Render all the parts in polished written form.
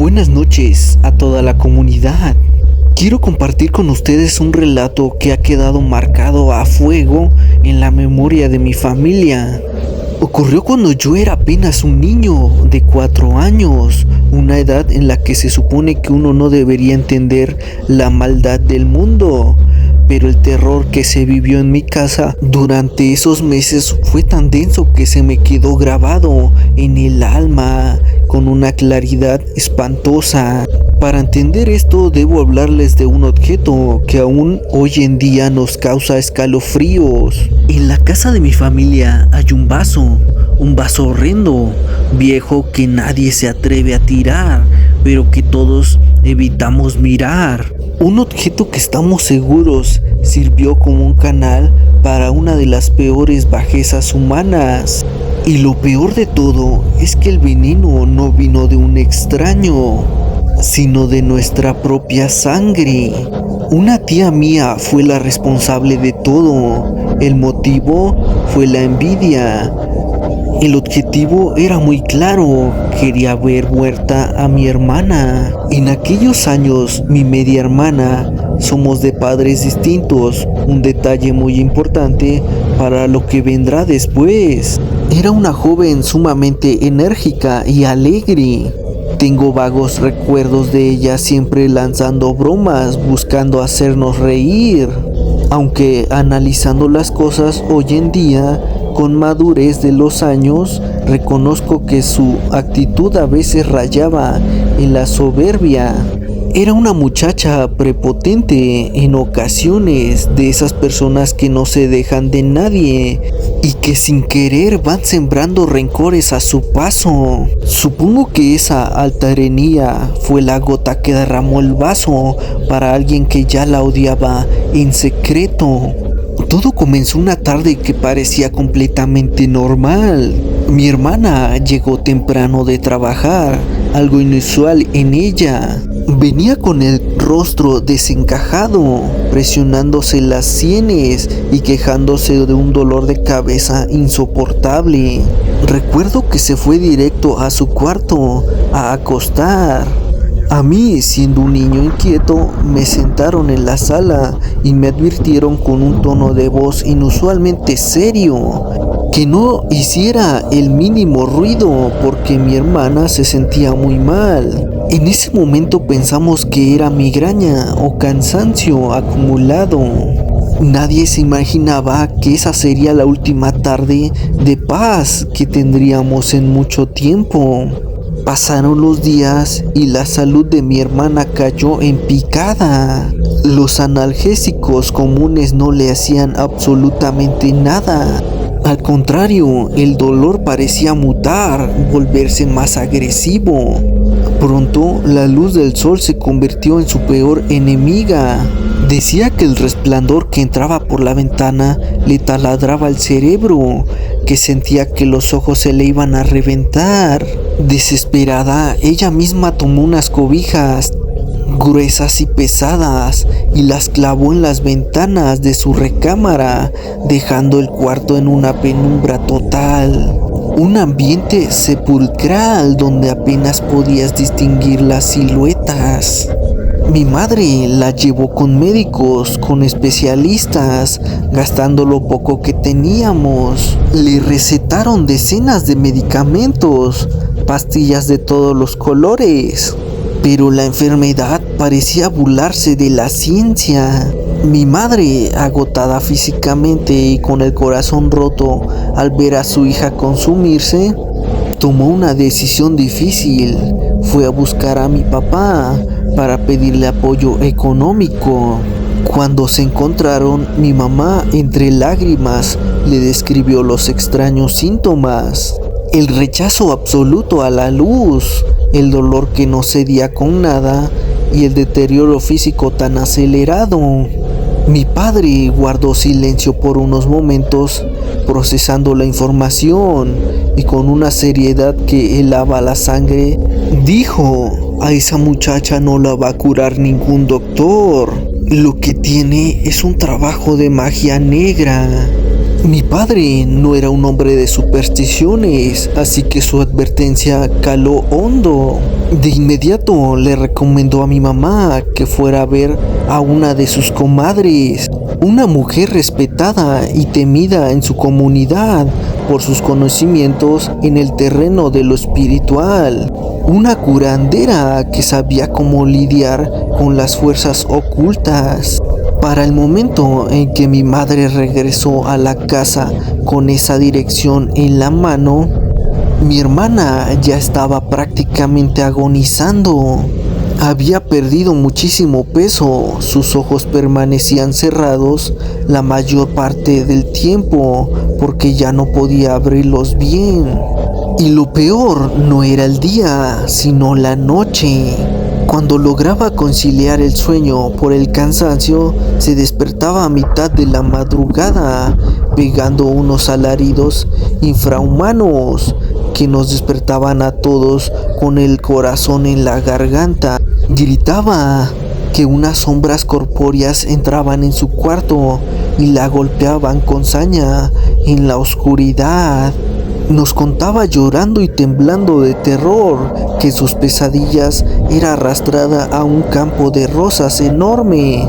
Buenas noches a toda la comunidad. Quiero compartir con ustedes un relato que ha quedado marcado a fuego en la memoria de mi familia. Ocurrió cuando yo era apenas un niño de 4 años, una edad en la que se supone que uno no debería entender la maldad del mundo. Pero el terror que se vivió en mi casa durante esos meses fue tan denso que se me quedó grabado en el alma con una claridad espantosa. Para entender esto debo hablarles de un objeto que aún hoy en día nos causa escalofríos. En la casa de mi familia hay un vaso horrendo, viejo, que nadie se atreve a tirar, pero que todos evitamos mirar. Un objeto que estamos seguros sirvió como un canal para una de las peores bajezas humanas. Y lo peor de todo es que el veneno no vino de un extraño, sino de nuestra propia sangre. Una tía mía fue la responsable de todo. El motivo fue la envidia. El objetivo era muy claro, quería ver muerta a mi hermana. En aquellos años, mi media hermana, somos de padres distintos, un detalle muy importante para lo que vendrá después. Era una joven sumamente enérgica y alegre. Tengo vagos recuerdos de ella siempre lanzando bromas, buscando hacernos reír. Aunque analizando las cosas hoy en día, con madurez de los años, reconozco que su actitud a veces rayaba en la soberbia. Era una muchacha prepotente en ocasiones, de esas personas que no se dejan de nadie y que sin querer van sembrando rencores a su paso. Supongo que esa altanería fue la gota que derramó el vaso para alguien que ya la odiaba en secreto. Todo comenzó una tarde que parecía completamente normal. Mi hermana llegó temprano de trabajar, algo inusual en ella. Venía con el rostro desencajado, presionándose las sienes y quejándose de un dolor de cabeza insoportable. Recuerdo que se fue directo a su cuarto a acostar. A mí, siendo un niño inquieto, me sentaron en la sala y me advirtieron con un tono de voz inusualmente serio que no hiciera el mínimo ruido porque mi hermana se sentía muy mal. En ese momento pensamos que era migraña o cansancio acumulado. Nadie se imaginaba que esa sería la última tarde de paz que tendríamos en mucho tiempo. Pasaron los días y la salud de mi hermana cayó en picada. Los analgésicos comunes no le hacían absolutamente nada. Al contrario, el dolor parecía mutar, volverse más agresivo. Pronto, la luz del sol se convirtió en su peor enemiga. Decía que el resplandor que entraba por la ventana le taladraba el cerebro, que sentía que los ojos se le iban a reventar. Desesperada, ella misma tomó unas cobijas gruesas y pesadas y las clavó en las ventanas de su recámara, dejando el cuarto en una penumbra total. Un ambiente sepulcral donde apenas podías distinguir las siluetas. Mi madre la llevó con médicos, con especialistas, gastando lo poco que teníamos. Le recetaron decenas de medicamentos, pastillas de todos los colores, pero la enfermedad parecía burlarse de la ciencia. Mi madre, agotada físicamente y con el corazón roto al ver a su hija consumirse, tomó una decisión difícil. Fue a buscar a mi papá para pedirle apoyo económico. Cuando se encontraron, mi mamá, entre lágrimas, le describió los extraños síntomas: el rechazo absoluto a la luz, el dolor que no cedía con nada y el deterioro físico tan acelerado. Mi padre guardó silencio por unos momentos, procesando la información, y con una seriedad que helaba la sangre, dijo: a esa muchacha no la va a curar ningún doctor. Lo que tiene es un trabajo de magia negra. Mi padre no era un hombre de supersticiones, así que su advertencia caló hondo. De inmediato le recomendó a mi mamá que fuera a ver a una de sus comadres, una mujer respetada y temida en su comunidad por sus conocimientos en el terreno de lo espiritual, una curandera que sabía cómo lidiar con las fuerzas ocultas. Para el momento en que mi madre regresó a la casa con esa dirección en la mano, mi hermana ya estaba prácticamente agonizando. Había perdido muchísimo peso, sus ojos permanecían cerrados la mayor parte del tiempo porque ya no podía abrirlos bien. Y lo peor no era el día, sino la noche. Cuando lograba conciliar el sueño por el cansancio, se despertaba a mitad de la madrugada, pegando unos alaridos infrahumanos que nos despertaban a todos con el corazón en la garganta. Gritaba que unas sombras corpóreas entraban en su cuarto y la golpeaban con saña en la oscuridad. Nos contaba llorando y temblando de terror que sus pesadillas era arrastrada a un campo de rosas enorme,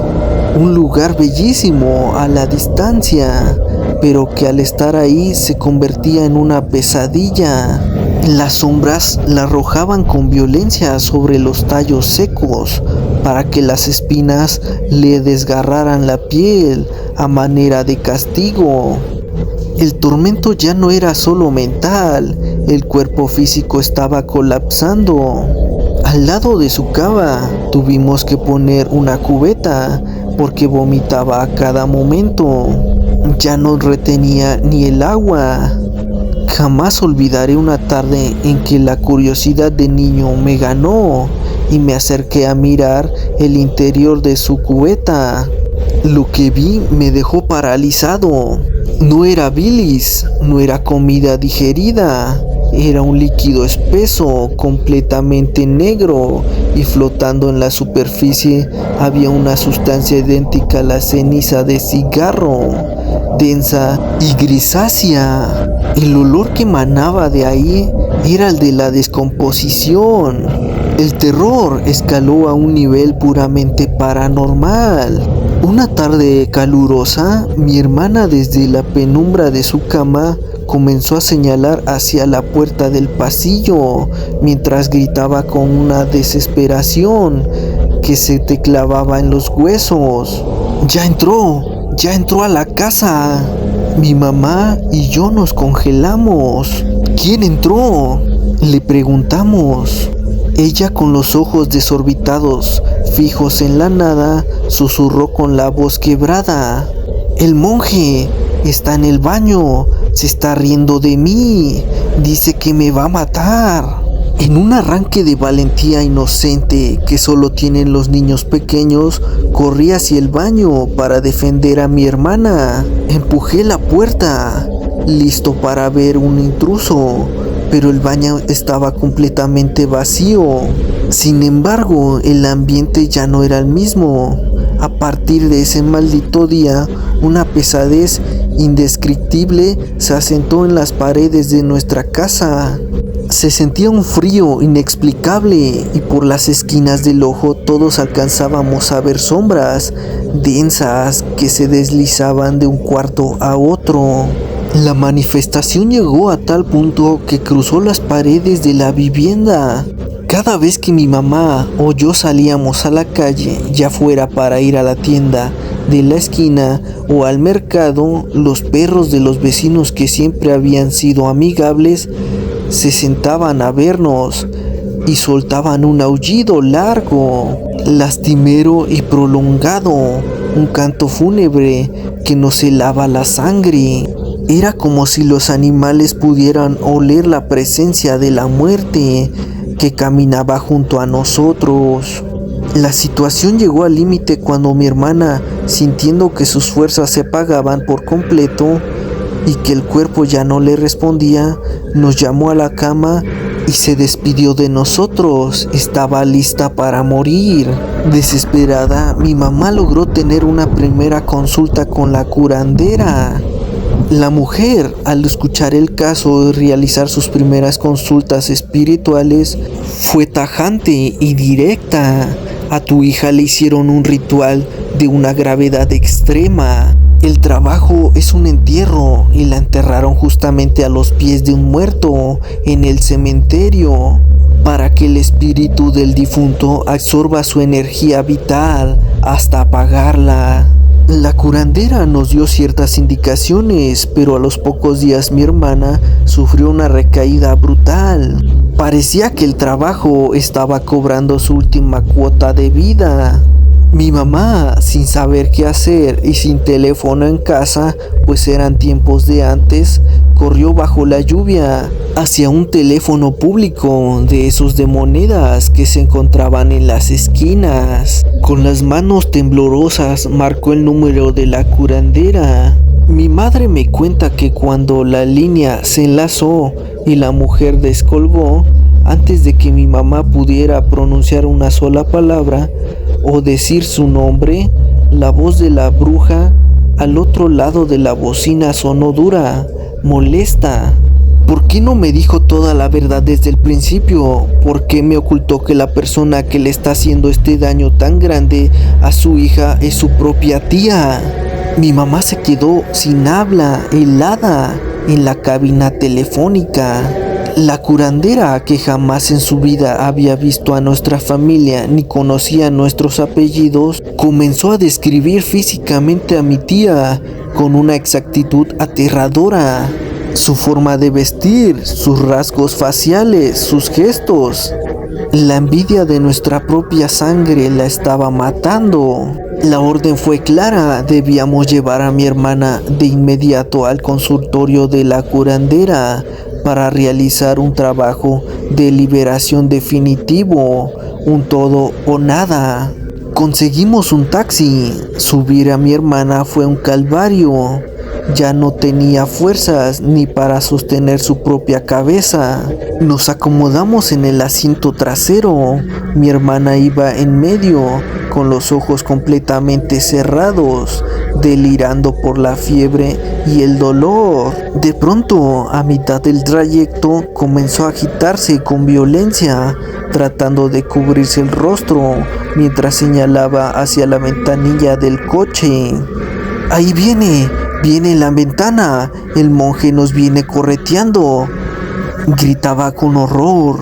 un lugar bellísimo a la distancia, pero que al estar ahí se convertía en una pesadilla. Las sombras la arrojaban con violencia sobre los tallos secos para que las espinas le desgarraran la piel a manera de castigo. El tormento ya no era solo mental, el cuerpo físico estaba colapsando. Al lado de su cama tuvimos que poner una cubeta porque vomitaba a cada momento. Ya no retenía ni el agua. Jamás olvidaré una tarde en que la curiosidad de niño me ganó y me acerqué a mirar el interior de su cubeta. Lo que vi me dejó paralizado. No era bilis, no era comida digerida, era un líquido espeso, completamente negro, y flotando en la superficie había una sustancia idéntica a la ceniza de cigarro, densa y grisácea. El olor que emanaba de ahí era el de la descomposición. El terror escaló a un nivel puramente paranormal. Una tarde calurosa, mi hermana desde la penumbra de su cama comenzó a señalar hacia la puerta del pasillo, mientras gritaba con una desesperación que se te clavaba en los huesos. ¡Ya entró a la casa! Mi mamá y yo nos congelamos. ¿Quién entró?, le preguntamos. Ella, con los ojos desorbitados, fijos en la nada, susurró con la voz quebrada: «El monje está en el baño, se está riendo de mí, dice que me va a matar». En un arranque de valentía inocente que solo tienen los niños pequeños, corrí hacia el baño para defender a mi hermana. Empujé la puerta, listo para ver un intruso, pero el baño estaba completamente vacío. Sin embargo, el ambiente ya no era el mismo. A partir de ese maldito día, una pesadez indescriptible se asentó en las paredes de nuestra casa. Se sentía un frío inexplicable y por las esquinas del ojo todos alcanzábamos a ver sombras densas que se deslizaban de un cuarto a otro. La manifestación llegó a tal punto que cruzó las paredes de la vivienda. Cada vez que mi mamá o yo salíamos a la calle, ya fuera para ir a la tienda de la esquina o al mercado, los perros de los vecinos, que siempre habían sido amigables, se sentaban a vernos y soltaban un aullido largo, lastimero y prolongado, un canto fúnebre que nos helaba la sangre. Era como si los animales pudieran oler la presencia de la muerte que caminaba junto a nosotros. La situación llegó al límite cuando mi hermana, sintiendo que sus fuerzas se apagaban por completo y que el cuerpo ya no le respondía, nos llamó a la cama y se despidió de nosotros. Estaba lista para morir. Desesperada, mi mamá logró tener una primera consulta con la curandera. La mujer, al escuchar el caso y realizar sus primeras consultas espirituales, fue tajante y directa. A tu hija le hicieron un ritual de una gravedad extrema. El trabajo es un entierro y la enterraron justamente a los pies de un muerto en el cementerio, para que el espíritu del difunto absorba su energía vital hasta apagarla. La curandera nos dio ciertas indicaciones, pero a los pocos días mi hermana sufrió una recaída brutal. Parecía que el trabajo estaba cobrando su última cuota de vida. Mi mamá, sin saber qué hacer y sin teléfono en casa, pues eran tiempos de antes, corrió bajo la lluvia hacia un teléfono público de esos de monedas que se encontraban en las esquinas. Con las manos temblorosas marcó el número de la curandera. Mi madre me cuenta que cuando la línea se enlazó y la mujer descolgó, antes de que mi mamá pudiera pronunciar una sola palabra o decir su nombre, la voz de la bruja al otro lado de la bocina sonó dura, molesta. ¿Por qué no me dijo toda la verdad desde el principio? ¿Por qué me ocultó que la persona que le está haciendo este daño tan grande a su hija es su propia tía? Mi mamá se quedó sin habla, helada, en la cabina telefónica. La curandera, que jamás en su vida había visto a nuestra familia ni conocía nuestros apellidos, comenzó a describir físicamente a mi tía con una exactitud aterradora. Su forma de vestir, sus rasgos faciales, sus gestos. La envidia de nuestra propia sangre la estaba matando. La orden fue clara, debíamos llevar a mi hermana de inmediato al consultorio de la curandera para realizar un trabajo de liberación definitivo, un todo o nada. Conseguimos un taxi. Subir a mi hermana fue un calvario. Ya no tenía fuerzas ni para sostener su propia cabeza. Nos acomodamos en el asiento trasero. Mi hermana iba en medio, con los ojos completamente cerrados, delirando por la fiebre y el dolor. De pronto, a mitad del trayecto, comenzó a agitarse con violencia, tratando de cubrirse el rostro, mientras señalaba hacia la ventanilla del coche. ¡Ahí viene! ¡Viene en la ventana! ¡El monje nos viene correteando!, gritaba con horror.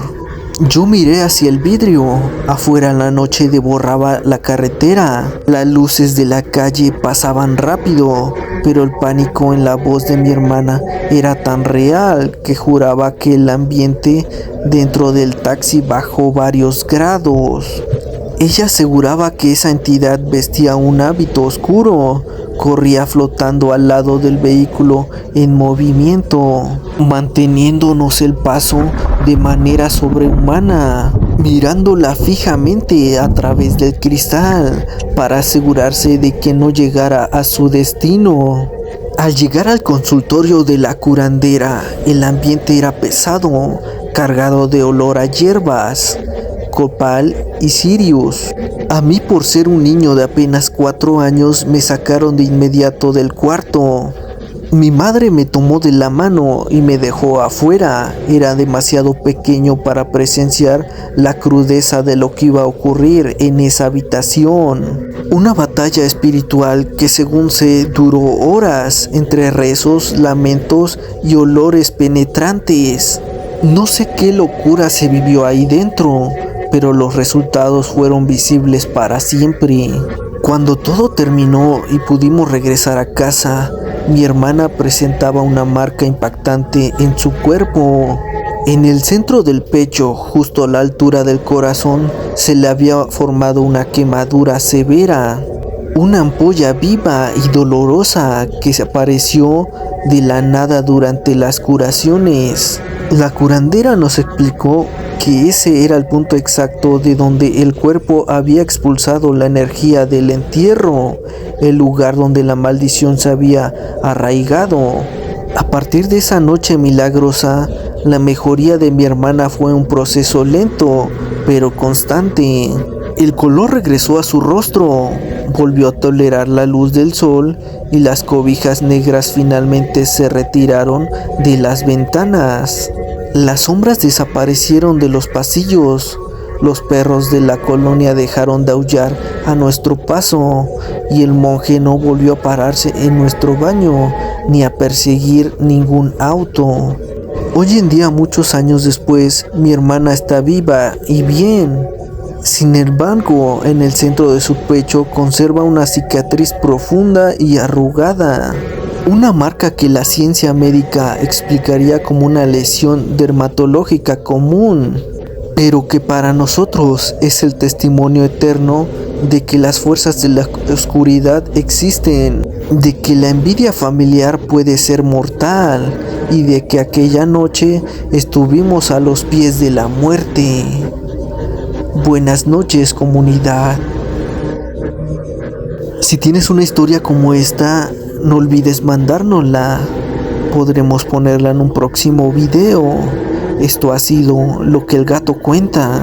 Yo miré hacia el vidrio. Afuera la noche devoraba la carretera. Las luces de la calle pasaban rápido, pero el pánico en la voz de mi hermana era tan real que juraba que el ambiente dentro del taxi bajó varios grados. Ella aseguraba que esa entidad vestía un hábito oscuro, corría flotando al lado del vehículo en movimiento, manteniéndonos el paso de manera sobrehumana, mirándola fijamente a través del cristal para asegurarse de que no llegara a su destino. Al llegar al consultorio de la curandera, el ambiente era pesado, cargado de olor a hierbas, copal y cirios. A mí, por ser un niño de apenas 4 años, me sacaron de inmediato del cuarto. Mi madre me tomó de la mano y me dejó afuera. Era demasiado pequeño para presenciar la crudeza de lo que iba a ocurrir en esa habitación. Una batalla espiritual que, según sé, duró horas, entre rezos, lamentos y olores penetrantes. No sé qué locura se vivió ahí dentro, pero los resultados fueron visibles para siempre. Cuando todo terminó y pudimos regresar a casa, mi hermana presentaba una marca impactante en su cuerpo. En el centro del pecho, justo a la altura del corazón, se le había formado una quemadura severa. Una ampolla viva y dolorosa que se apareció de la nada durante las curaciones. La curandera nos explicó que ese era el punto exacto de donde el cuerpo había expulsado la energía del entierro, el lugar donde la maldición se había arraigado. A partir de esa noche milagrosa, la mejoría de mi hermana fue un proceso lento, pero constante. El color regresó a su rostro, volvió a tolerar la luz del sol y las cobijas negras finalmente se retiraron de las ventanas. Las sombras desaparecieron de los pasillos. Los perros de la colonia dejaron de aullar a nuestro paso y el monje no volvió a pararse en nuestro baño ni a perseguir ningún auto. Hoy en día, muchos años después, mi hermana está viva y bien. Sin embargo, en el centro de su pecho conserva una cicatriz profunda y arrugada. Una marca que la ciencia médica explicaría como una lesión dermatológica común, pero que para nosotros es el testimonio eterno de que las fuerzas de la oscuridad existen, de que la envidia familiar puede ser mortal y de que aquella noche estuvimos a los pies de la muerte. Buenas noches, comunidad. Si tienes una historia como esta, no olvides mandárnosla. Podremos ponerla en un próximo video. Esto ha sido Lo que el gato cuenta.